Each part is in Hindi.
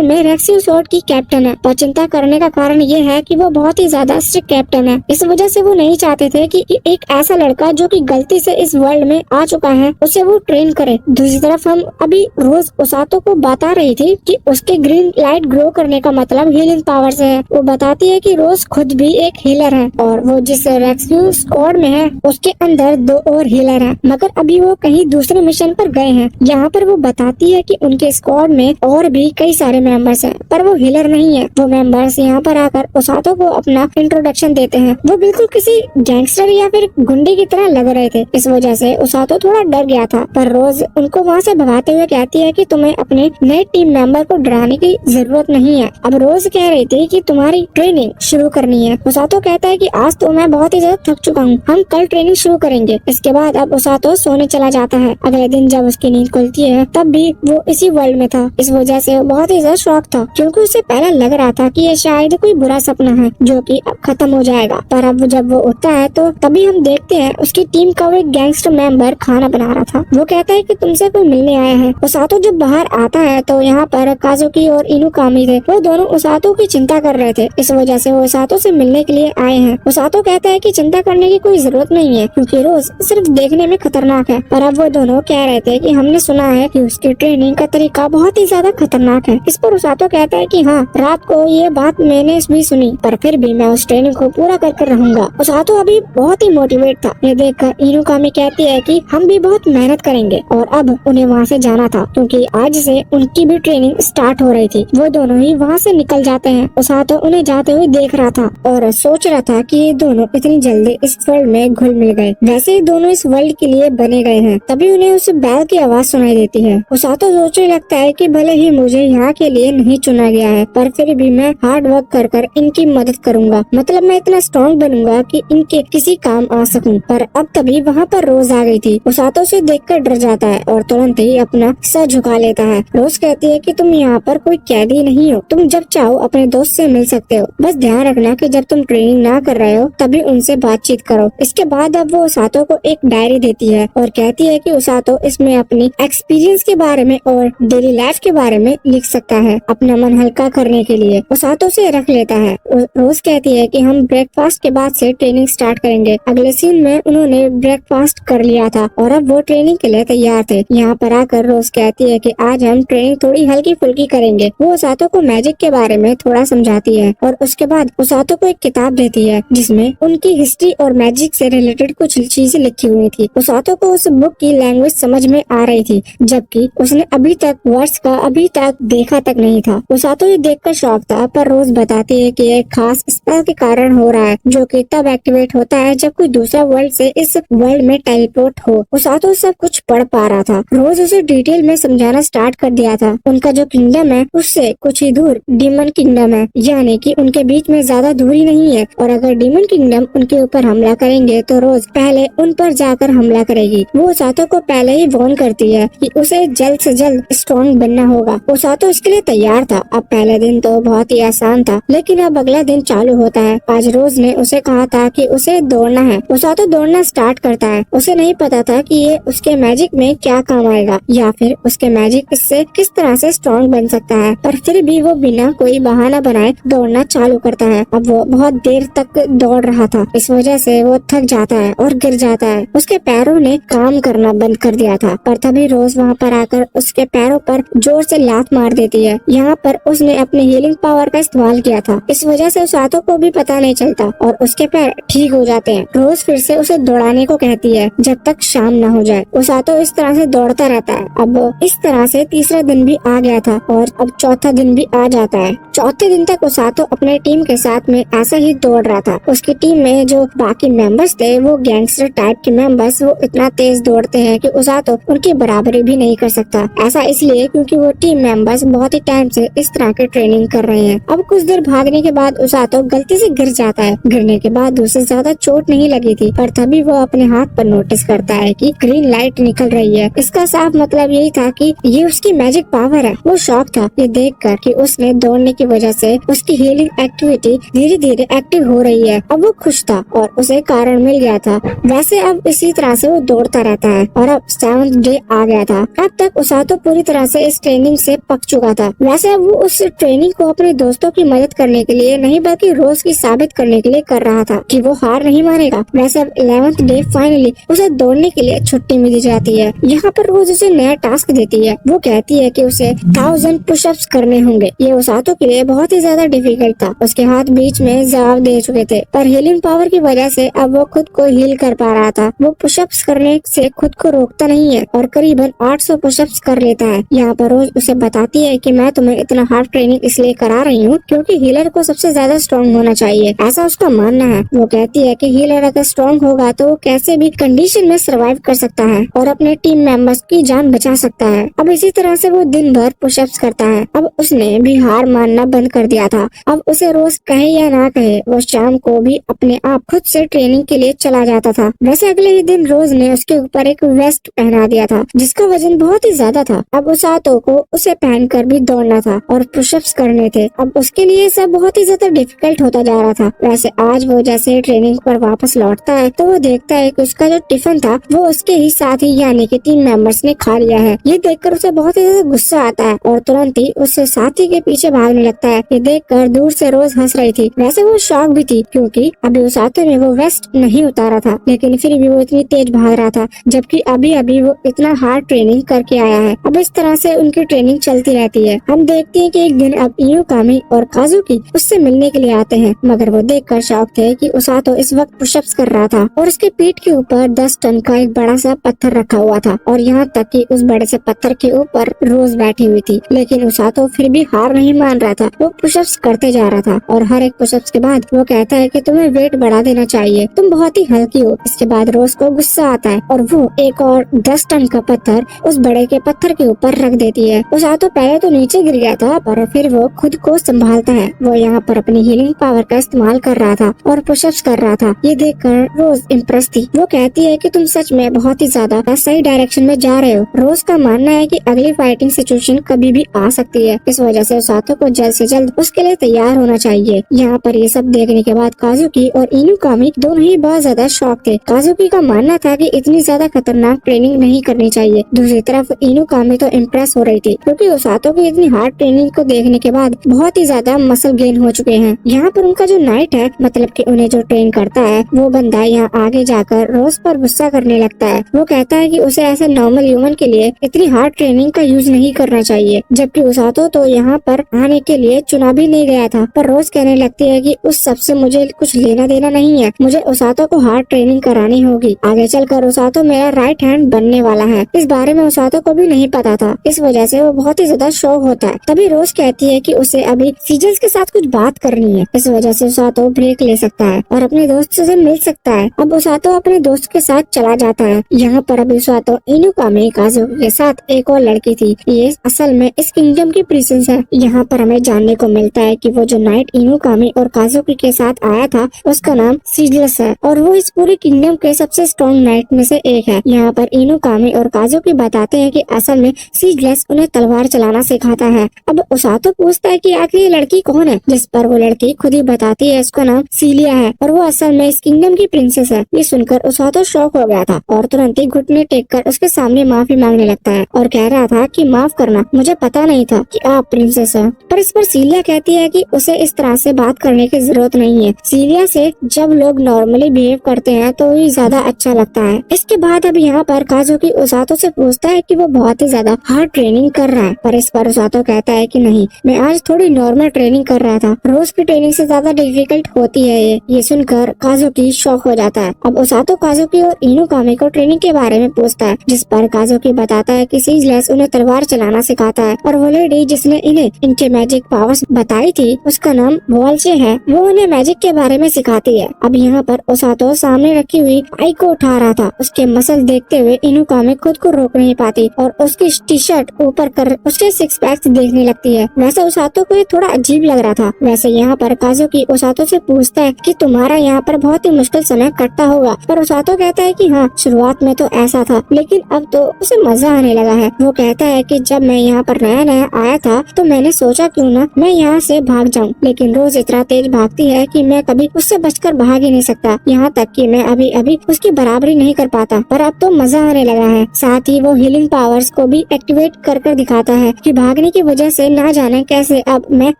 असल में रेक्सियो स्वॉर्ड की कैप्टन है, और चिंता करने का कारण ये है कि वो बहुत ही ज्यादा स्ट्रिक्ट कैप्टन है। इस वजह से वो नहीं चाहते थे कि एक ऐसा लड़का जो कि गलती से इस वर्ल्ड में आ चुका है उसे वो ट्रेन करे। दूसरी तरफ हम अभी रोज ओसातो को बता रही थी कि उसके ग्रीन लाइट ग्रो करने का मतलब हीलिंग पावर से है। वो बताती है कि रोज खुद भी एक हीलर है और वो जिस रेस्क्यू स्क्वाड में है उसके अंदर 2 और हीलर है, मगर अभी वो कहीं दूसरे मिशन पर गए हैं। यहाँ पर वो बताती है कि उनके स्क्वाड में और भी कई सारे मेंबर्स हैं, पर वो हीलर नहीं है। वो मेंबर्स यहाँ पर आकर ओसातो को अपना इंट्रोडक्शन देते हैं। वो बिल्कुल किसी गैंगस्टर या फिर गुंडे की तरह लग रहे थे। इस वजह से ओसातो थोड़ा डर गया था, पर रोज उनको वहाँ से भगाते हुए कहती है कि तुम्हें अपने नए टीम मेंबर को डराने की जरूरत नहीं है। अब रोज कह रही थी कि तुम्हारी ट्रेनिंग शुरू करनी है। ओसातो कहता है कि आज तो मैं बहुत ही ज्यादा थक चुका हूँ, हम कल ट्रेनिंग शुरू करेंगे। इसके बाद अब ओसातो सोने चला जाता है। अगले दिन जब उसकी नींद खुलती है तब भी वो इसी वर्ल्ड में था। इस वजह से वो बहुत ही ज्यादा शॉक था, क्योंकि उसे पहले लग रहा था कि ये शायद कोई बुरा सपना है जो कि अब खत्म हो जाएगा। पर अब जब वो उठता है तो तभी हम देखते हैं उसकी टीम का वो एक गैंगस्टर मेंबर खाना बना रहा था। वो कहता है कि तुमसे कोई मिलने आया है। ओसातो जब बाहर आता है तो यहाँ पर काजुकी और इनुकामी थे। वो दोनों ओसातो की चिंता कर रहे थे, इस वजह से वो ओसातो से मिलने के लिए आए हैं। ओसातो कहता है कि चिंता करने की कोई जरूरत नहीं है, क्योंकि रोज सिर्फ देखने में खतरनाक है। पर अब वो दोनों कह रहे थे कि हमने सुना है कि उसकी ट्रेनिंग का तरीका बहुत ही ज्यादा खतरनाक है। इस पर ओसातो कहता है कि हाँ, रात को ये बात मैंने भी सुनी, पर फिर भी मैं उस ट्रेनिंग को पूरा कर रहूंगा। ओसातो अभी बहुत ही मोटिवेट था। ये देखकर इनुकामी कहती है कि हम भी बहुत मेहनत करेंगे, और अब उन्हें वहाँ से जाना था क्योंकि आज से उनकी भी ट्रेनिंग स्टार्ट हो रही थी। वो दोनों ही वहाँ से निकल जाते हैं। ओसातो उन्हें जाते हुए देख रहा था और सोच रहा था कि ये दोनों इतनी जल्दी इस वर्ल्ड में घुल मिल गए। वैसे ही दोनों इस वर्ल्ड के लिए बने गए हैं। तभी उन्हें उस बैल की आवाज सुनाई देती है। ओसातो सोचने लगता है कि भले ही मुझे यहाँ के लिए नहीं चुना गया है, पर फिर भी मैं हार्ड वर्क कर इनकी मदद करूंगा। मतलब मैं इतना स्ट्रॉन्ग बनूंगा कि इनके किसी काम आ सकूं। पर अब तभी वहाँ पर रोज आ गई थी। ओसातो से देखकर डर जाता है और तुरंत ही अपना सर झुका लेता है। रोज कहती है कि तुम यहाँ पर कोई कैदी नहीं हो, तुम जब चाहो अपने दोस्त से मिल सकते हो। बस ध्यान रखना कि जब तुम ट्रेनिंग ना कर रहे हो तभी उनसे बातचीत करो। इसके बाद अब वो ओसातो को एक डायरी देती है और कहती है कि ओसातो इसमें अपनी एक्सपीरियंस के बारे में और डेली लाइफ के बारे में लिख सकता है अपना मन हल्का करने के लिए। ओसातो से रख लेता है। रोज कहती है कि हम ब्रेकफास्ट के बाद से ट्रेनिंग स्टार्ट करेंगे। अगले सीन में उन्होंने ब्रेकफास्ट कर लिया था और अब वो ट्रेनिंग के लिए तैयार थे। यहाँ पर आकर रोज कहती है कि आज हम ट्रेनिंग थोड़ी हल्की फुल्की करेंगे। वो ओसातो को मैजिक के बारे में थोड़ा समझाती है और उसके बाद ओसातो को एक किताब देती है जिसमें उनकी हिस्ट्री और मैजिक से रिलेटेड कुछ चीजें लिखी हुई थी। ओसातो को उस बुक की लैंग्वेज समझ में आ रही थी, जबकि उसने अभी तक वर्ड्स का अभी तक देखा तक नहीं था। ओसातो ये देखकर शॉक था, पर रोज बताती है कि एक खास स्पेल के कारण हो रहा है जो कि तब एक्टिवेट होता है जब कोई दूसरा वर्ल्ड से इस वर्ल्ड में टेलीपोर्ट हो। ओसातो सब कुछ पढ़ पा रहा था। रोज उसे डिटेल में समझाना स्टार्ट कर दिया था। उनका जो किंगडम है उससे कुछ ही दूर डीमन किंगडम है, यानी कि उनके बीच में ज्यादा दूरी नहीं है, और अगर डीमन किंगडम उनके ऊपर हमला करेंगे तो रोज पहले उन पर जाकर हमला करेगी। वो ओसातो को पहले ही वार्न करती है कि उसे जल्द से जल्द स्ट्रॉन्ग बनना होगा। ओसातो इसके लिए तैयार था। अब पहले दिन तो बहुत ही आसान था, लेकिन अब अगला दिन चालू होता है। आज रोज ने उसे कहा था कि उसे दौड़ना है। ओसातो दौड़ना स्टार्ट करता है। उसे नहीं पता था कि ये उसके मैजिक में क्या काम आएगा या फिर उसके मैजिक इससे किस तरह से स्ट्रॉन्ग बन सकता है, पर फिर भी वो बिना कोई बहाना बनाए दौड़ना चालू करता है। अब वो बहुत देर तक दौड़ रहा था, इस वजह से वो थक जाता है और गिर जाता है। उसके पैरों ने काम करना बंद कर दिया था, पर तभी रोज वहाँ पर आकर उसके पैरों पर जोर से लात मार देती है। यहाँ पर उसने अपने हीलिंग पावर का इस्तेमाल किया था, इस वजह से ओसातो को भी पता नहीं चलता और उसके पैर ठीक हो जाते हैं। रोज फिर से उसे दौड़ाने को कहती है जब तक शाम न हो जाए। ओसातो इस तरह से दौड़ता रहता है। अब इस तरह से तीसरा दिन भी आ गया था और अब चौथा दिन भी आ जाता है। चौथे दिन तक ओसातो अपने टीम के साथ में ऐसा ही दौड़ रहा था। उसकी टीम में जो बाकी मेंबर्स थे वो गैंगस्टर टाइप के मेंबर्स, वो इतना तेज दौड़ते हैं कि ओसातो उनकी बराबरी भी नहीं कर सकता। ऐसा इसलिए क्योंकि वो टीम मेंबर्स बहुत ही टाइम से इस तरह के ट्रेनिंग कर रहे हैं। अब कुछ देर भागने के बाद ओसातो गलती से गिर जाता है। गिरने के बाद उसे ज्यादा चोट नहीं लगी थी, पर तभी वो अपने हाथ पर नोटिस करता है कि ग्रीन लाइट निकल रही है। इसका साफ मतलब यही था कि ये उसकी मैजिक पावर है। वो शॉक था ये देखकर कि उसने दौड़ने की वजह से उसकी हीलिंग एक्टिविटी धीरे धीरे एक्टिव हो रही है। अब वो खुश था और उसे कारण मिल गया था। वैसे अब इसी तरह से वो दौड़ता रहता है और अब 7th डे आ गया था। अब तक ओसातो पूरी तरह से इस ट्रेनिंग से पक चुका था। था। वैसे वो उस ट्रेनिंग को अपने दोस्तों की मदद करने के लिए नहीं बल्कि रोज की साबित करने के लिए कर रहा था कि वो हार नहीं मानेगा। वैसे अब 11th डे फाइनली उसे दौड़ने के लिए छुट्टी मिल जाती है। यहाँ पर रोज उसे नया टास्क देती है। वो कहती है कि उसे 1000 पुशअप्स करने होंगे। ये उसातो के लिए बहुत ही ज्यादा डिफिकल्ट था। उसके हाथ बीच में जवाब दे चुके थे, पर हीलिंग पावर की वजह से अब वो खुद को हील कर पा रहा था। वो पुशअप्स करने से खुद को रोकता नहीं है और करीबन 800 पुशअप्स कर लेता है। यहाँ पर रोज उसे बताती है कि मैं तुम्हें इतना हार्ड ट्रेनिंग इसलिए करा रही हूँ क्योंकि हीलर को सबसे ज्यादा स्ट्रॉन्ग होना चाहिए, ऐसा उसका मानना है। वो कहती है कि हीलर अगर स्ट्रॉन्ग होगा तो वो कैसे भी कंडीशन में सर्वाइव कर सकता है और अपने टीम मेंबर्स की जान बचा सकता है। अब इसी तरह से वो दिन भर पुशअप्स करता है। अब उसने भी हार मानना बंद कर दिया था। अब उसे रोज कहे या ना कहे वो शाम को भी अपने आप खुद से ट्रेनिंग के लिए चला जाता था। वैसे अगले ही दिन रोज ने उसके ऊपर एक वेस्ट पहना दिया था जिसका वजन बहुत ही ज्यादा था। अब उसातो को उसे पहनकर भी दौड़ना था और पुशअप्स करने थे। अब उसके लिए सब बहुत ही ज्यादा डिफिकल्ट होता जा रहा था। वैसे आज वो जैसे ट्रेनिंग पर वापस लौटता है तो वो देखता है कि उसका जो टिफिन था वो उसके ही साथी यानी कि टीम मेंबर्स ने खा लिया है। ये देखकर उसे बहुत ही ज्यादा गुस्सा आता है और तुरंत ही उससे साथी के पीछे भागने लगता है। ये देखकर दूर से रोज हंस रही थी। वैसे वो शॉक भी थी क्योंकि अभी उसातो ने वो वेस्ट नहीं उतारा था, लेकिन फिर भी वो इतनी तेज भाग रहा था जबकि अभी अभी वो इतना हार्ड ट्रेनिंग करके आया है। अब इस तरह से उनकी ट्रेनिंग चलती रहती है। हम देखते हैं कि एक दिन अब इनुकामी और काजुकी उससे मिलने के लिए आते हैं, मगर वो देखकर शॉक थे कि उसातो इस वक्त पुशअप्स कर रहा था और उसके पीठ के ऊपर 10 टन का एक बड़ा सा पत्थर रखा हुआ था और यहाँ तक कि उस बड़े से पत्थर के ऊपर रोज बैठी हुई थी। लेकिन उसातो फिर भी हार नहीं मान रहा था। वो पुशअप्स करते जा रहा था और हर एक पुशअप्स के बाद वो कहता है कि तुम्हें वेट बढ़ा देना चाहिए, तुम बहुत ही हल्की हो। इसके बाद रोज को गुस्सा आता है और वो एक और 10 टन का पत्थर उस बड़े के पत्थर के ऊपर रख देती है। उसातो पहले तो नीचे गिर गया था पर फिर वो खुद को संभालता है। वो यहाँ पर अपनी हीलिंग पावर का इस्तेमाल कर रहा था और पुशअप्स कर रहा था। ये देखकर रोज इम्प्रेस थी। वो कहती है कि तुम सच में बहुत ही ज्यादा सही डायरेक्शन में जा रहे हो। रोज का मानना है कि अगली फाइटिंग सिचुएशन कभी भी आ सकती है, इस वजह से उसातो को जल्द से जल्द उसके लिए तैयार होना चाहिए। यहाँ पर ये सब देखने के बाद काजुकी और इनुकामी दोनों ही बहुत ज्यादा शॉक थे। काजुकी का मानना था कि इतनी ज्यादा खतरनाक ट्रेनिंग नहीं करनी चाहिए। दूसरी तरफ इनुकामी तो इम्प्रेस हो रही थी क्योंकि उसातो की इतनी हार्ड ट्रेनिंग को देखने के बाद बहुत ही ज्यादा मसल गेन हो चुके हैं। यहाँ पर उनका जो नाइट है, मतलब कि उन्हें जो ट्रेन करता है, वो बंदा यहाँ आगे जाकर रोज पर गुस्सा करने लगता है। वो कहता है कि उसे ऐसे नॉर्मल ह्यूमन के लिए इतनी हार्ड ट्रेनिंग का यूज नहीं करना चाहिए, जबकि उसातो तो यहाँ पर आने के लिए चुना भी नहीं गया था। पर रोज कहने लगती है कि उस सब से मुझे कुछ लेना देना नहीं है, मुझे उसातो को हार्ड ट्रेनिंग करानी होगी। आगे चलकर उसातो मेरा राइट हैंड बनने वाला है। इस बारे में उसातो को भी नहीं पता था, इस वजह से वो बहुत ही ज्यादा शौक होता है। तभी रोज कहती है कि उसे अभी सीजल्स के साथ कुछ बात करनी है, इस वजह से उसातो ब्रेक ले सकता है और अपने दोस्त से मिल सकता है। अब उसातो अपने दोस्त के साथ चला जाता है। यहाँ पर अभी उसातो इनुकामी काजुकी के साथ एक और लड़की थी। ये असल में इस किंगडम की प्रिंसेस है। यहाँ पर हमें जानने को मिलता है कि वो जो नाइट इनुकामी और काजुकी के साथ आया था उसका नाम सीजलस है और वो इस पूरे किंगडम के सबसे स्ट्रॉन्ग नाइट में से एक है। यहाँ पर इनुकामी और काजुकी बताते हैं कि असल में सीजलस उन्हें तलवार चलाना सिखाता है। अब उसातो पूछता है कि आखिर ये लड़की कौन है, जिस पर वो लड़की खुद ही बताती है उसका नाम सीलिया है और वो असल में इस किंगडम की प्रिंसेस है। ये सुनकर उसातो शॉक हो गया था और तुरंत ही घुटने टेक कर उसके सामने माफी मांगने लगता है और कह रहा था कि माफ करना, मुझे पता नहीं था कि आप प्रिंसेस हैं। पर इस पर सीलिया कहती है कि उसे इस तरह से बात करने की जरूरत नहीं है। सीलिया से जब लोग नॉर्मली बिहेव करते हैं तो ही ज्यादा अच्छा लगता है। इसके बाद अब यहाँ पर काजुकी उसातो से पूछता है कि वो बहुत ही ज्यादा हार्ड ट्रेनिंग कर रहा है, पर इस पर उसातो कहता है कि नहीं, मैं आज थोड़ी नॉर्मल ट्रेनिंग कर रहा था, रोज की ट्रेनिंग से ज्यादा डिफिकल्ट होती है ये सुनकर काजुकी शॉक हो जाता है। अब उसातो काजुकी और इनुकामी को ट्रेनिंग के बारे में पूछता है, जिस पर काजुकी बताता है कि सीजलेस उन्हें तलवार चलाना सिखाता है और वो लेडी जिसने इन्हें इनके मैजिक पावर्स बताई थी उसका नाम वॉल्चे है, वो उन्हें मैजिक के बारे में सिखाती है। अब यहाँ पर उसातो सामने रखी हुई आई को उठा रहा था। उसके मसल देखते हुए इनुकामी खुद को रोक नहीं पाती और उसकी टी शर्ट ऊपर कर उसके सिक्स पैक्स देखने लगती है। वैसे उसातो को ये थोड़ा अजीब लग रहा था। वैसे यहाँ पर काजुकी उसातो से पूछता है कि तुम्हारा यहाँ पर बहुत ही मुश्किल समय कटता होगा, पर उसातो कहता है कि हाँ, शुरुआत में तो ऐसा था लेकिन अब तो उसे मजा आने लगा है। वो कहता है कि जब मैं यहाँ पर नया नया आया था तो मैंने सोचा क्यों ना मैं यहाँ से भाग जाऊँ, लेकिन रोज इतना तेज भागती है कि मैं कभी उससे बचकर भाग ही नहीं सकता, यहाँ तक कि मैं अभी अभी उसकी बराबरी नहीं कर पाता। पर अब तो मजा आने लगा है। साथ ही वो हीलिंग पावर्स को भी एक्टिवेट कर दिखाता है कि भागने लगने की वजह से ना जाने कैसे अब मैं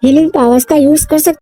हीलिंग पावर्स का यूज कर सकती